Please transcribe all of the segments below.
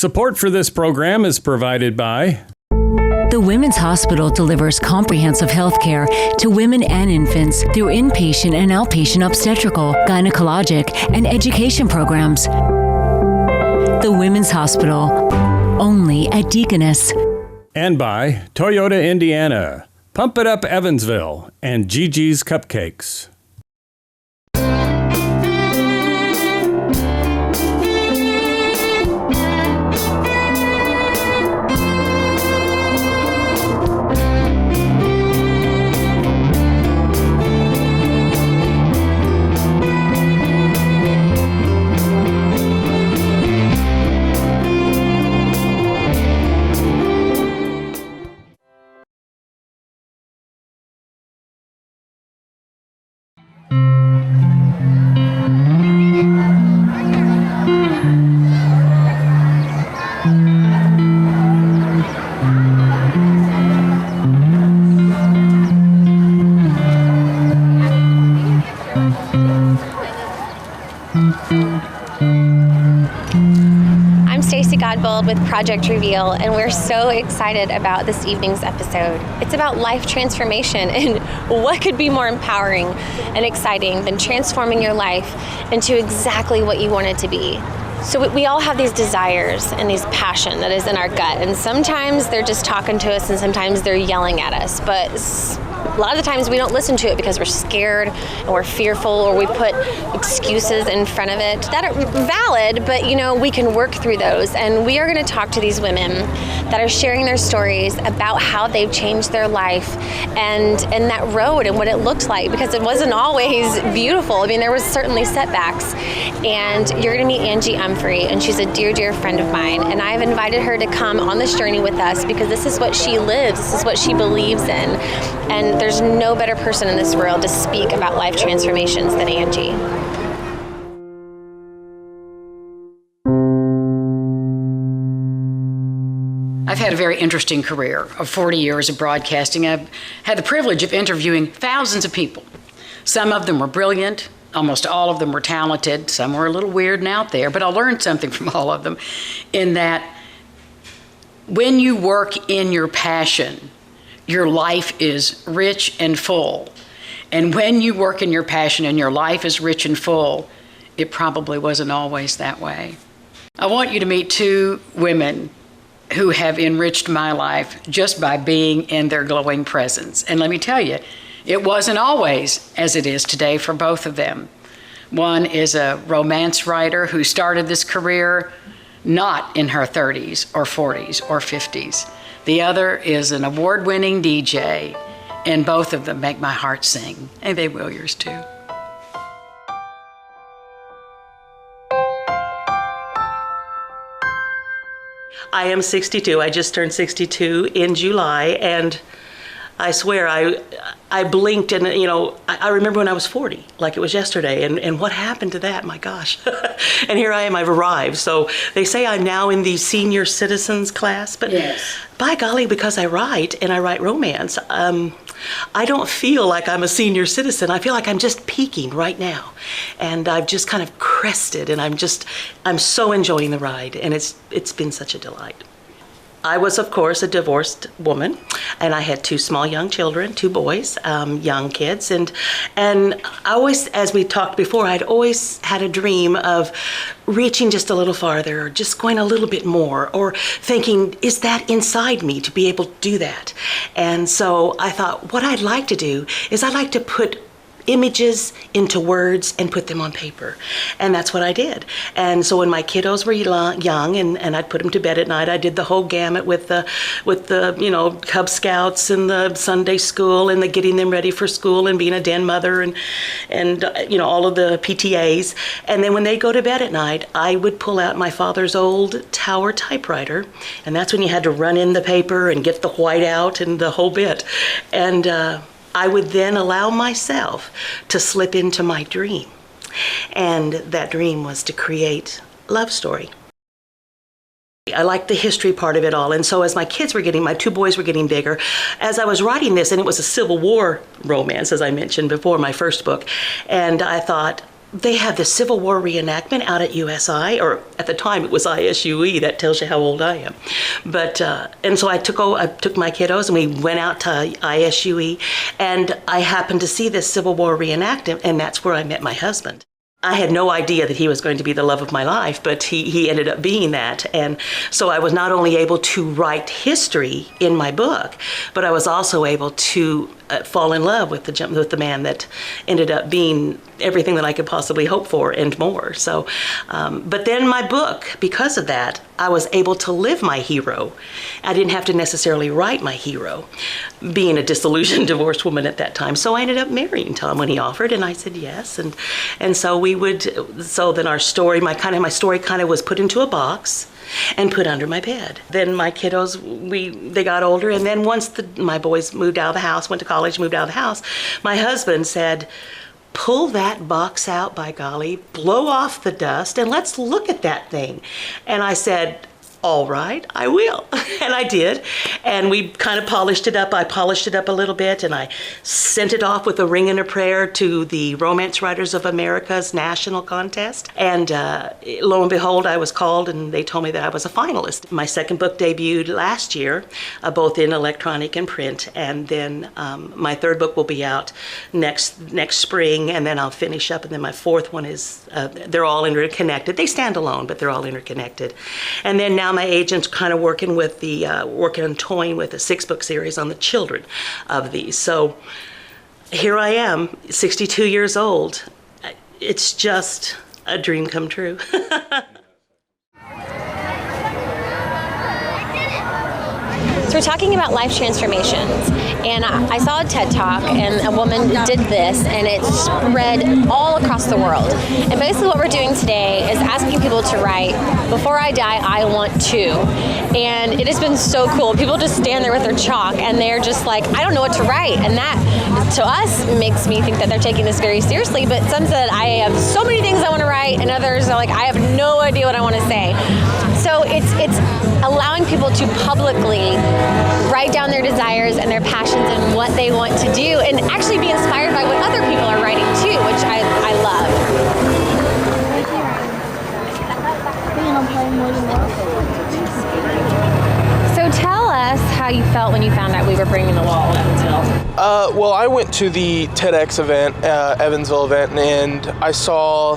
Support for this program is provided by The Women's Hospital delivers comprehensive health care to women and infants through inpatient and outpatient obstetrical, gynecologic, and education programs. The Women's Hospital, only at Deaconess. and by Toyota Indiana, Pump It Up Evansville, and Gigi's Cupcakes. I'm Stacey Godbold with Project Reveal, and we're so excited about this evening's episode. It's about life transformation, and what could be more empowering and exciting than transforming your life into exactly what you want it to be. So we all have these desires and these passion that is in our gut, and sometimes they're just talking to us and sometimes they're yelling at us, but a lot of the times we don't listen to it because we're scared and we're fearful, or we put excuses in front of it that are valid, but we can work through those. And we are going to talk to these women that are sharing their stories about how they've changed their life and that road and what it looked like, because it wasn't always beautiful. I mean, there was certainly setbacks. And you're going to meet Angie Umphrey, and she's a dear, dear friend of mine. And I've invited her to come on this journey with us because this is what she lives, this is what she believes in. And there's no better person in this world to speak about life transformations than Angie. I've had a very interesting career of 40 years of broadcasting. I've had the privilege of interviewing thousands of people. Some of them were brilliant. Almost all of them were talented. Some were a little weird and out there, but I learned something from all of them in that when you work in your passion, your life is rich and full. And when you work in your passion and your life is rich and full, it probably wasn't always that way. I want you to meet two women who have enriched my life just by being in their glowing presence. And let me tell you, it wasn't always as it is today for both of them. One is a romance writer who started this career not in her 30s or 40s or 50s. The other is an award-winning DJ, and both of them make my heart sing, and they will yours too. I am 62. I just turned 62 in July, and I swear I blinked, and I remember when I was 40, like it was yesterday, and what happened to that? My gosh. And here I am, I've arrived. So they say I'm now in the senior citizens class, but yes. By golly, because I write and I write romance, I don't feel like I'm a senior citizen. I feel like I'm just peaking right now, and I've just kind of crested, and I'm so enjoying the ride, and it's been such a delight. I was, of course, a divorced woman, and I had two small young children, two boys, young kids, and I always, as we talked before, I'd always had a dream of reaching just a little farther, or just going a little bit more, or thinking, is that inside me to be able to do that? And so I thought, what I'd like to do is I'd like to put images into words and put them on paper. And that's what I did. And so when my kiddos were young and I'd put them to bed at night, I did the whole gamut with the Cub Scouts and the Sunday school and the getting them ready for school and being a den mother and all of the PTAs. And then when they go to bed at night, I would pull out my father's old Tower typewriter, and that's when you had to run in the paper and get the white out and the whole bit. And I would then allow myself to slip into my dream. And that dream was to create love story. I liked the history part of it all. And so as my two boys were getting bigger, as I was writing this, and it was a Civil War romance, as I mentioned before, my first book, and I thought, they have the Civil War reenactment out at USI, or at the time it was ISUE. That tells you how old I am. But and so I took my kiddos and we went out to ISUE, and I happened to see this Civil War reenactment, and that's where I met my husband. I had no idea that he was going to be the love of my life, but he ended up being that. And so I was not only able to write history in my book, but I was also able to fall in love with the man that ended up being everything that I could possibly hope for and more. So, but then my book, because of that, I was able to live my hero. I didn't have to necessarily write my hero, being a disillusioned divorced woman at that time. So I ended up marrying Tom when he offered, and I said yes. And so then our story, my story kind of was put into a box and put under my bed. Then my kiddos, they got older, and then once my boys moved out of the house, went to college, moved out of the house, my husband said, pull that box out, by golly, blow off the dust, and let's look at that thing. And I said, all right, I will. And I did. And we kind of polished it up. I polished it up a little bit, and I sent it off with a ring and a prayer to the Romance Writers of America's national contest. And lo and behold, I was called, and they told me that I was a finalist. My second book debuted last year, both in electronic and print. And then my third book will be out next spring, and then I'll finish up. And then my fourth one is, they're all interconnected. They stand alone, but they're all interconnected. And then now my agent's kind of working and toying with a 6-book series on the children of these. So here I am, 62 years old. It's just a dream come true. So we're talking about life transformations, and I saw a TED Talk, and a woman did this, and it spread all across the world. And basically what we're doing today is asking people to write, before I die, I want to. And it has been so cool. People just stand there with their chalk, and they're just like, I don't know what to write. And that, to us, makes me think that they're taking this very seriously. But some said, I have so many things I want to write, and others are like, I have no idea what I want to say. So it's allowing people to publicly write down their desires and their passions and what they want to do, and actually be inspired by what other people are writing too, which I love. So tell us how you felt when you found out we were bringing the wall to Evansville. Well, I went to the TEDx event, Evansville event, and I saw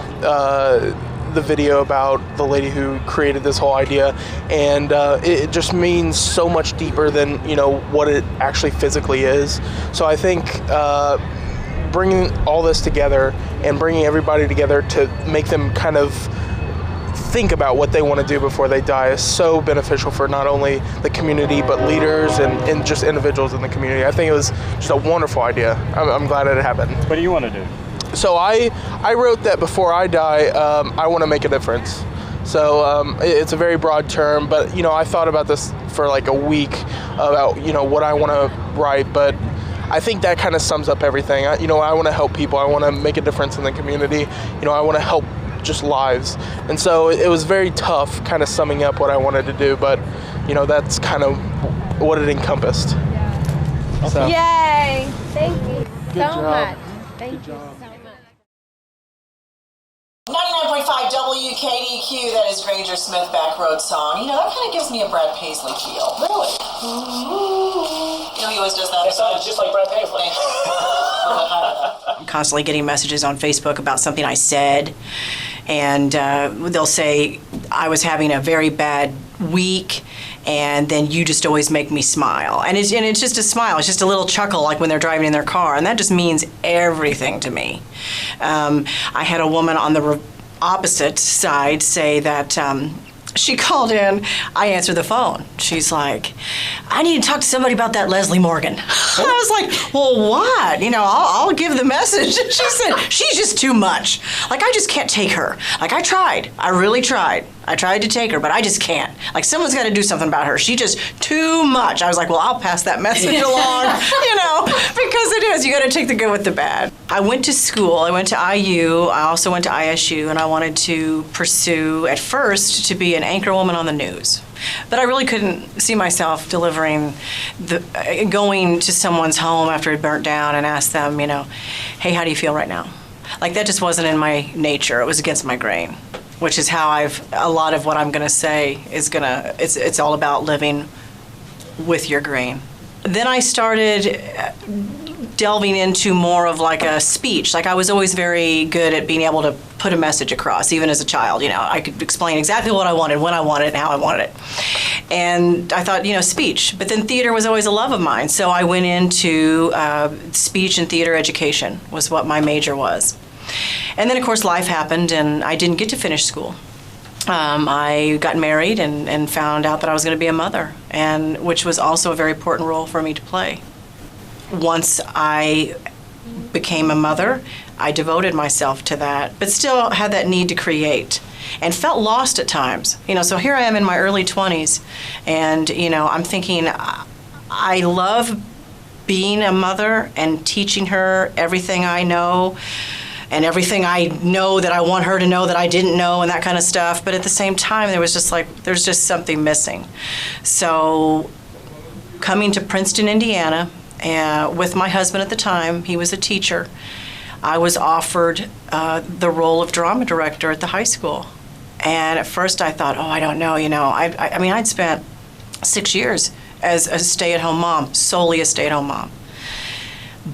the video about the lady who created this whole idea, and it just means so much deeper than what it actually physically is. So I think bringing all this together and bringing everybody together to make them kind of think about what they want to do before they die is so beneficial for not only the community but leaders and just individuals in the community. I think it was just a wonderful idea. I'm glad it happened. What do you want to do? So I wrote that before I die, I want to make a difference. So it's a very broad term, but I thought about this for like a week about what I want to write, but I think that kind of sums up everything. I want to help people. I want to make a difference in the community. I want to help just lives. And so it was very tough kind of summing up what I wanted to do, but that's kind of what it encompassed. So. Yay! Thank you so much. Thank you so much. 99.5 WKDQ, that is Granger Smith Back Road Song. That kind of gives me a Brad Paisley feel. Really? He always does that. It sounds just like Brad Paisley. I'm constantly getting messages on Facebook about something I said, and they'll say, I was having a very bad week, and then you just always make me smile. And it's just a smile. It's just a little chuckle, like when they're driving in their car, and that just means everything to me. I had a woman on the opposite side say that she called in, I answered the phone. She's like, I need to talk to somebody about that Leslie Morgan. I was like, well, what? I'll give the message. She said, she's just too much. Like, I just can't take her. Like, I tried. I really tried. I tried to take her, but I just can't. Like, someone's got to do something about her. She's just too much. I was like, well, I'll pass that message along, because it is. You got to take the good with the bad. I went to school. I went to IU. I also went to ISU, and I wanted to pursue, at first, to be an anchor woman on the news. But I really couldn't see myself delivering, going to someone's home after it burnt down and ask them, hey, how do you feel right now? Like, that just wasn't in my nature. It was against my grain, which is how a lot of what I'm going to say is it's all about living with your grain. Then I started delving into more of like a speech. Like, I was always very good at being able to put a message across, even as a child. I could explain exactly what I wanted, when I wanted, and how I wanted it. And I thought, speech. But then theater was always a love of mine. So I went into speech and theater education was what my major was. And then, of course, life happened, and I didn't get to finish school. I got married and found out that I was going to be a mother, and which was also a very important role for me to play. Once I became a mother, I devoted myself to that, but still had that need to create and felt lost at times. So here I am in my early 20s, and, I'm thinking, I love being a mother and teaching her everything I know and everything I know that I want her to know that I didn't know and that kind of stuff. But at the same time, there's just something missing. So coming to Princeton, Indiana, with my husband at the time, he was a teacher, I was offered the role of drama director at the high school. And at first I thought, I don't know, I'd spent 6 years as a stay-at-home mom, solely a stay-at-home mom.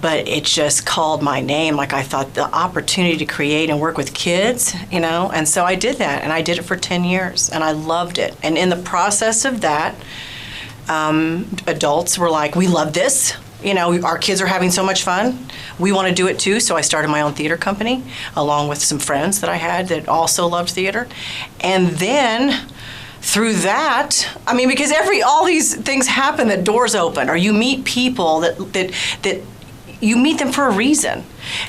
But it just called my name. Like, I thought the opportunity to create and work with kids, and so I did that, and I did it for 10 years, and I loved it. And in the process of that, adults were like, we love this. Our kids are having so much fun. We want to do it too. So I started my own theater company along with some friends that I had that also loved theater. And then through that, because all these things happen, that doors open, or you meet people that you meet them for a reason.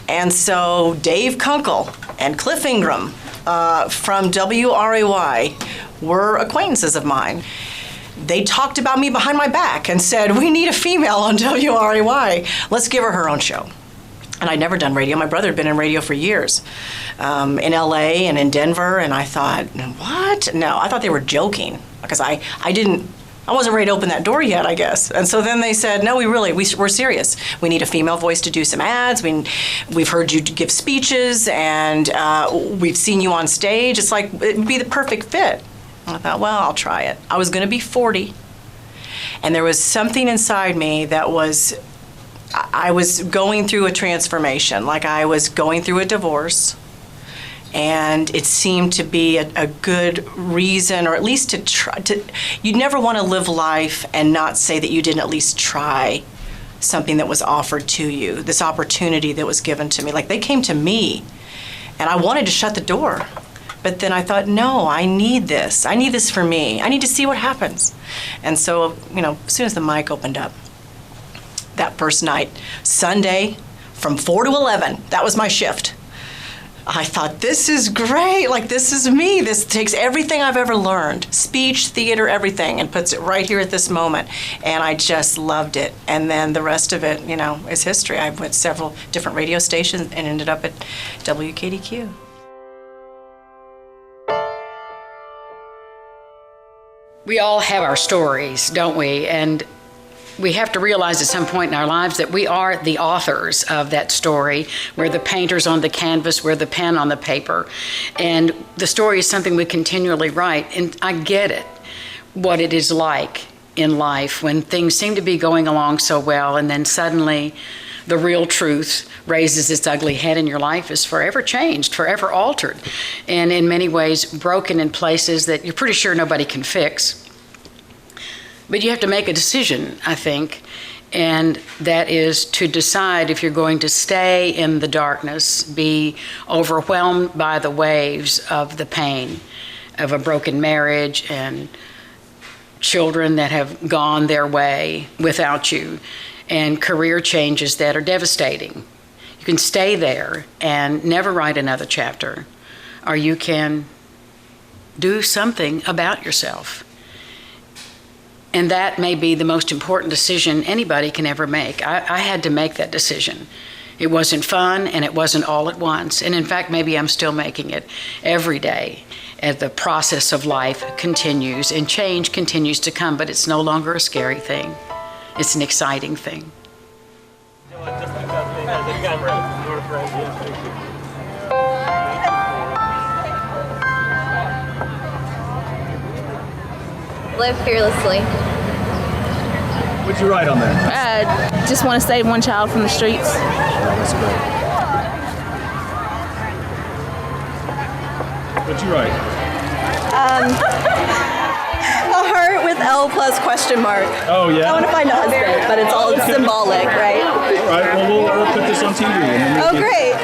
And so Dave Kunkel and Cliff Ingram from WRAY were acquaintances of mine. They talked about me behind my back and said, we need a female on WRAY. Let's give her own show. And I'd never done radio. My brother had been in radio for years, in LA and in Denver. And I thought, what? No, I thought they were joking, because I wasn't ready to open that door yet, I guess. And so then they said, no, we're serious. We need a female voice to do some ads. We've heard you give speeches, and we've seen you on stage. It's like, it'd be the perfect fit. I thought, well, I'll try it. I was going to be 40, and there was something inside me that I was going through a transformation, like I was going through a divorce, and it seemed to be a good reason, or at least to try to. You'd never want to live life and not say that you didn't at least try something that was offered to you, this opportunity that was given to me. Like, they came to me, and I wanted to shut the door. But then I thought, no, I need this. I need this for me. I need to see what happens. And so, as soon as the mic opened up, that first night, Sunday, from 4 to 11, that was my shift. I thought, this is great. Like, this is me. This takes everything I've ever learned, speech, theater, everything, and puts it right here at this moment. And I just loved it. And then the rest of it, is history. I went several different radio stations and ended up at WKDQ. We all have our stories, don't we? And we have to realize at some point in our lives that we are the authors of that story. We're the painters on the canvas, we're the pen on the paper. And the story is something we continually write. And I get it, what it is like in life when things seem to be going along so well, and then suddenly the real truth raises its ugly head, and your life is forever changed, forever altered, and in many ways broken in places that you're pretty sure nobody can fix. But you have to make a decision, I think, and that is to decide if you're going to stay in the darkness, be overwhelmed by the waves of the pain of a broken marriage and children that have gone their way without you, and career changes that are devastating. You can stay there and never write another chapter, or you can do something about yourself. And that may be the most important decision anybody can ever make. I had to make that decision. It wasn't fun, and it wasn't all at once. And in fact, maybe I'm still making it every day as the process of life continues and change continues to come, but it's no longer a scary thing. It's an exciting thing. Live fearlessly. What'd you write on that? Just want to save one child from the streets. That's great. What'd you write? A heart with L plus question mark. Oh, yeah? I want to find a husband, but it's all symbolic, right? All right, well, we'll put this on TV. And then Great.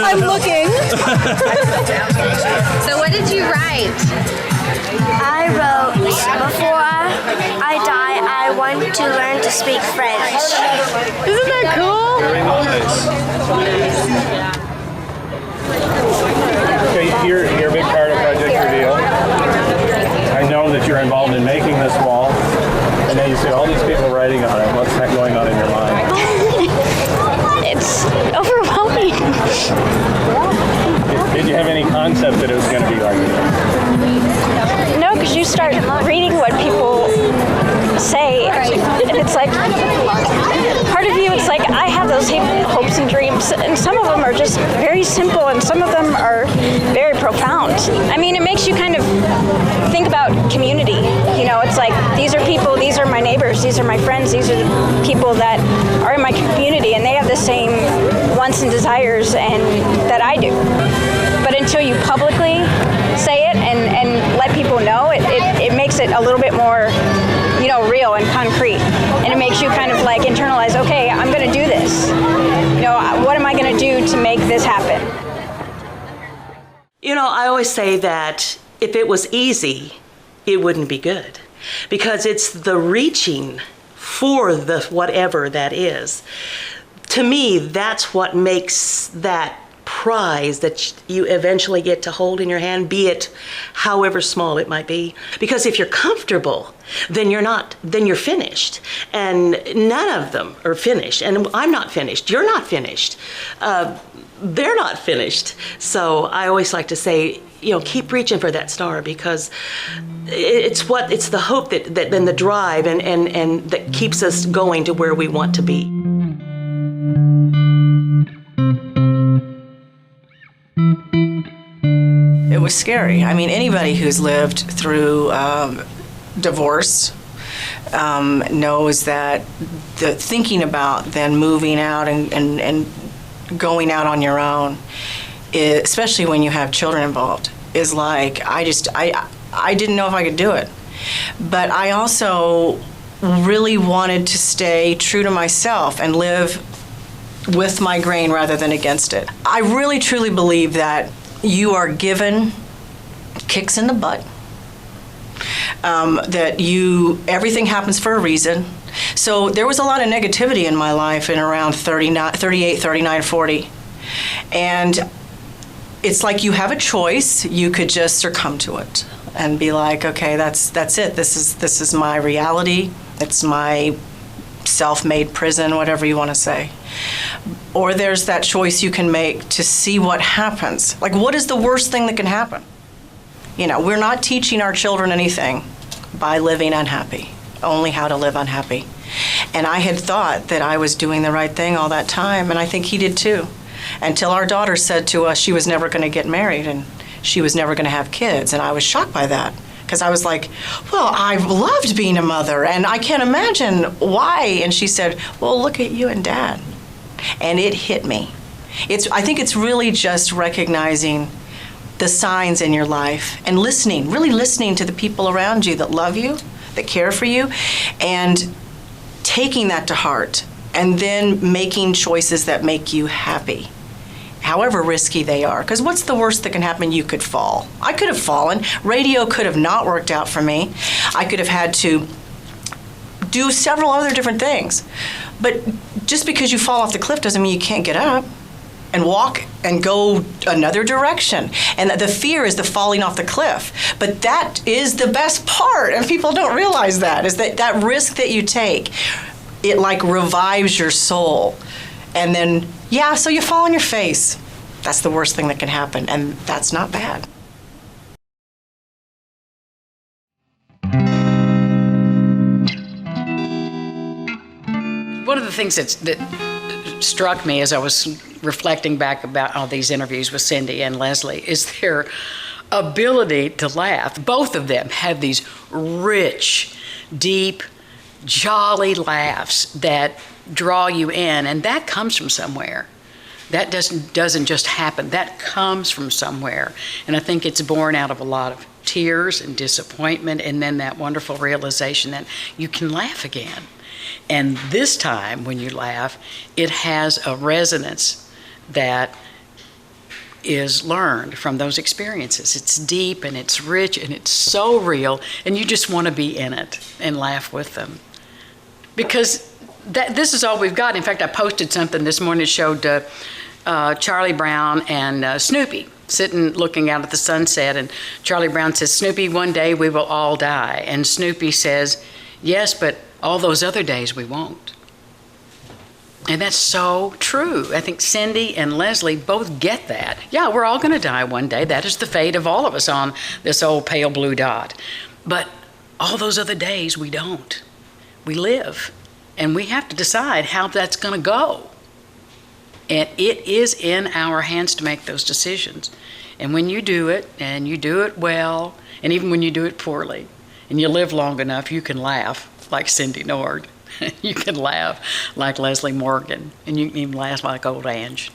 I'm looking. So what did you write? I wrote, before I die, I want to learn to speak French. Isn't that cool? Very nice. Okay, you're a big part of Project Reveal. I know that you're involved in making this wall, and then you see all these people writing on it. What's going on in your mind? It's overwhelming. Did you have any concept that it was going to be like this? No, because you start reading what people say, and it's like, part of you, it's like, I have those hopes and dreams, and some of them are just very simple, and some of them are very profound. I mean, it makes you kind of think about community. You know, it's like, these are people, these are my neighbors, these are my friends, these are the people that are in my community, and they have the same wants and desires and that I do. But until you publicly say it and let people know, it makes it a little bit more, you know, real and concrete. And it makes you kind of like internalize, okay, I'm going to do this. You know, what am I going to do to make this happen? You know, I always say that if it was easy, it wouldn't be good. Because it's the reaching for the whatever that is. To me, that's what makes that prize that you eventually get to hold in your hand, be it however small it might be. Because if you're comfortable, then you're finished. And none of them are finished. And I'm not finished. You're not finished. They're not finished. So I always like to say, you know, keep reaching for that star, because it's the hope that then the drive and that keeps us going to where we want to be. It was scary. I mean, anybody who's lived through divorce knows that the thinking about then moving out and going out on your own, especially when you have children involved, is like, I didn't know if I could do it. But I also really wanted to stay true to myself and live with my grain rather than against it. I really truly believe that you are given kicks in the butt, that everything happens for a reason. So there was a lot of negativity in my life in around 38, 39, 40. And it's like you have a choice. You could just succumb to it and be like, okay, that's it. This is my reality. It's my self-made prison, whatever you want to say. Or there's that choice you can make to see what happens. Like, what is the worst thing that can happen? You know, we're not teaching our children anything by living unhappy, only how to live unhappy. And I had thought that I was doing the right thing all that time, and I think he did too, until our daughter said to us she was never going to get married and she was never going to have kids. And I was shocked by that, because I was like, well, I've loved being a mother, and I can't imagine why. And she said, well, look at you and Dad. And it hit me. I think it's really just recognizing the signs in your life and listening, really listening to the people around you that love you, that care for you, and taking that to heart, and then making choices that make you happy, however risky they are. Because what's the worst that can happen? You could fall. I could have fallen. Radio could have not worked out for me. I could have had to do several other different things. But just because you fall off the cliff doesn't mean you can't get up and walk and go another direction. And the fear is the falling off the cliff. But that is the best part, and people don't realize that, is that risk that you take, it like revives your soul. And then, so you fall on your face. That's the worst thing that can happen, and that's not bad. One of the things that struck me as I was reflecting back about all these interviews with Cindy and Leslie is their ability to laugh. Both of them have these rich, deep, jolly laughs that draw you in, and that comes from somewhere. That doesn't just happen. That comes from somewhere. And I think it's born out of a lot of tears and disappointment, and then that wonderful realization that you can laugh again. And this time when you laugh, it has a resonance that is learned from those experiences. It's deep and it's rich and it's so real, and you just want to be in it and laugh with them. Because this is all we've got. In fact, I posted something this morning that showed Charlie Brown and Snoopy sitting looking out at the sunset, and Charlie Brown says, "Snoopy, one day we will all die." And Snoopy says, "Yes, but all those other days we won't." And that's so true. I think Cindy and Leslie both get that. Yeah, we're all going to die one day. That is the fate of all of us on this old pale blue dot. But all those other days we don't. We live. And we have to decide how that's going to go. And it is in our hands to make those decisions. And when you do it, and you do it well, and even when you do it poorly, and you live long enough, you can laugh like Cindy Nord. You can laugh like Leslie Morgan. And you can even laugh like old Ange.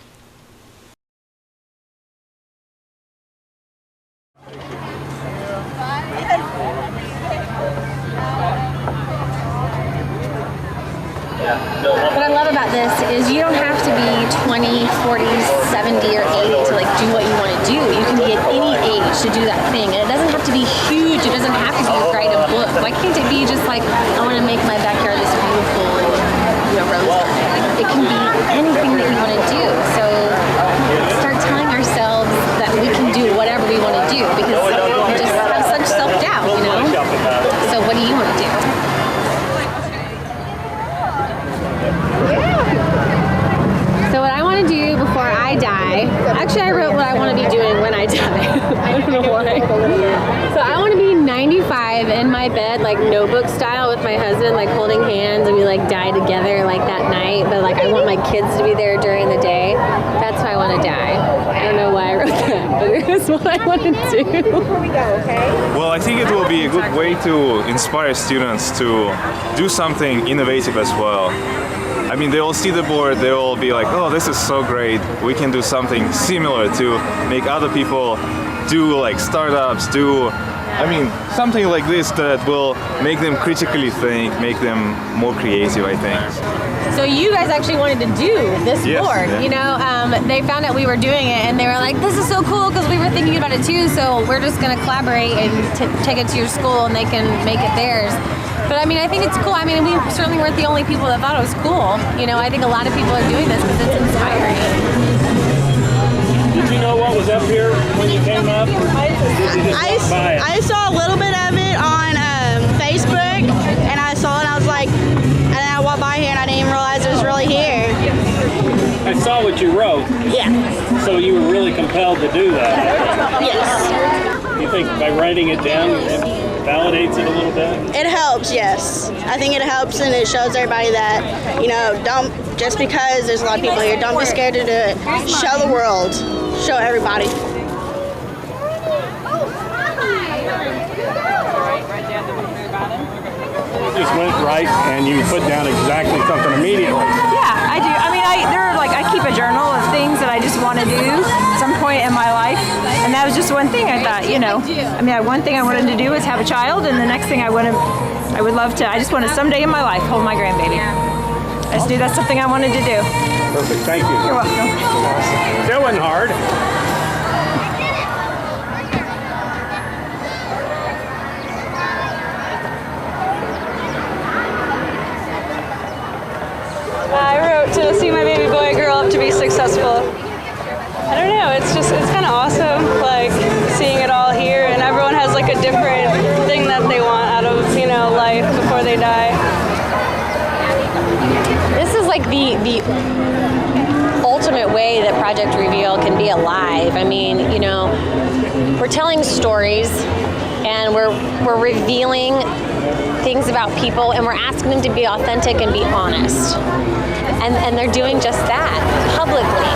What I love about this is you don't have to be 20, 40, 70, or 80 to like do what you want to do. You can be at any age to do that thing. And it doesn't have to be huge. It doesn't have to be write a book. Why can't it be just like, I want to make my backyard this beautiful, rose garden? It can be anything that you want to do. So start telling ourselves that we can do whatever we want to do, because we just have such self-doubt, So what do you want to do? So what I want to do before I die, actually I wrote what I want to be doing when I die. I don't know why. So I want to be 95 in my bed, like Notebook style, with my husband, like holding hands, and we like die together like that night. But like I want my kids to be there during the day. That's how I want to die. I don't know why I wrote that, but it was what I want to do. Before we go, okay? Well, I think it will be a good way to inspire students to do something innovative as well. I mean, they will see the board, they will be like, oh, this is so great. We can do something similar to make other people do like startups, something like this that will make them critically think, make them more creative, I think. So you guys actually wanted to do this board, they found out we were doing it, and they were like, this is so cool, because we were thinking about it too, so we're just going to collaborate and take it to your school and they can make it theirs. But I mean, I think it's cool. I mean, we certainly weren't the only people that thought it was cool. I think a lot of people are doing this because it's inspiring. Did you know what was up here when you came up? Or did you just walk by it? I saw a little bit of it on Facebook, and I saw it and I was like, and then I walked by here and I didn't even realize it was really here. I saw what you wrote. Yeah. So you were really compelled to do that. Yes. You think by writing it down, it validates it a little bit? It helps, yes. I think it helps, and it shows everybody that, don't, just because there's a lot of people here, don't be scared to do it. Show the world. Show everybody. You just went right and you put down exactly something immediately. Yeah, I do. I mean, I keep a journal of things that I just want to do at some point in my life, and that was just one thing I thought, one thing I wanted to do was have a child, and the next thing I just want to someday in my life hold my grandbaby. I just knew that's something I wanted to do. Perfect, thank you. You're welcome. That wasn't hard. I wrote to see my baby boy grow up to be successful. I don't know, it's kind of awesome, like seeing it all here, and everyone has like a different thing that they want out of, life before they die. This is like the ultimate way that Project Reveal can be alive. I mean, we're telling stories, and we're revealing things about people, and we're asking them to be authentic and be honest. And they're doing just that publicly.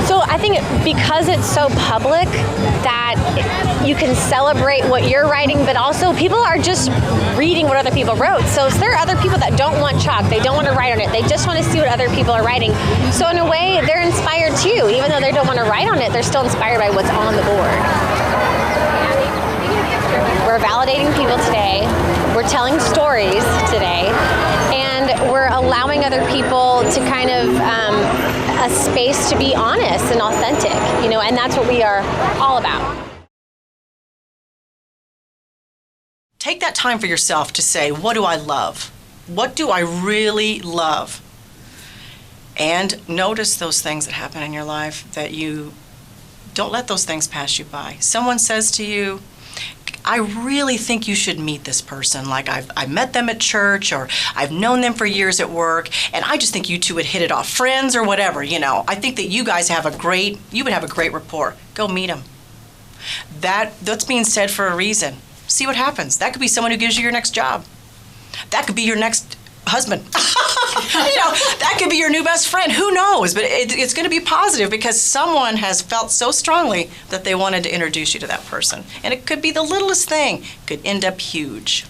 So I think because it's so public that you can celebrate what you're writing, but also people are just reading what other people wrote. So if there are other people that don't want chalk, they don't want to write on it, they just want to see what other people are writing. So in a way, they're inspired too. Even though they don't want to write on it, they're still inspired by what's on the board. We're validating people today. We're telling stories today. And we're allowing other people to kind of a space to be honest and authentic, and that's what we are all about. Take that time for yourself to say, what do I love? What do I really love? And notice those things that happen in your life that you don't let those things pass you by. Someone says to you, I really think you should meet this person. Like I met them at church, or I've known them for years at work, and I just think you two would hit it off, friends or whatever. I think that you guys you would have a great rapport. Go meet them. That's being said for a reason. See what happens. That could be someone who gives you your next job. That could be your next husband. That could be your new best friend. Who knows? But it's going to be positive because someone has felt so strongly that they wanted to introduce you to that person. And it could be the littlest thing. Could end up huge.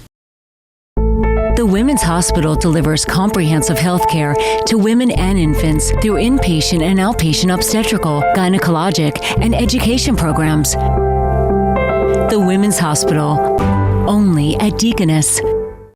The Women's Hospital delivers comprehensive health care to women and infants through inpatient and outpatient obstetrical, gynecologic, and education programs. The Women's Hospital, only at Deaconess.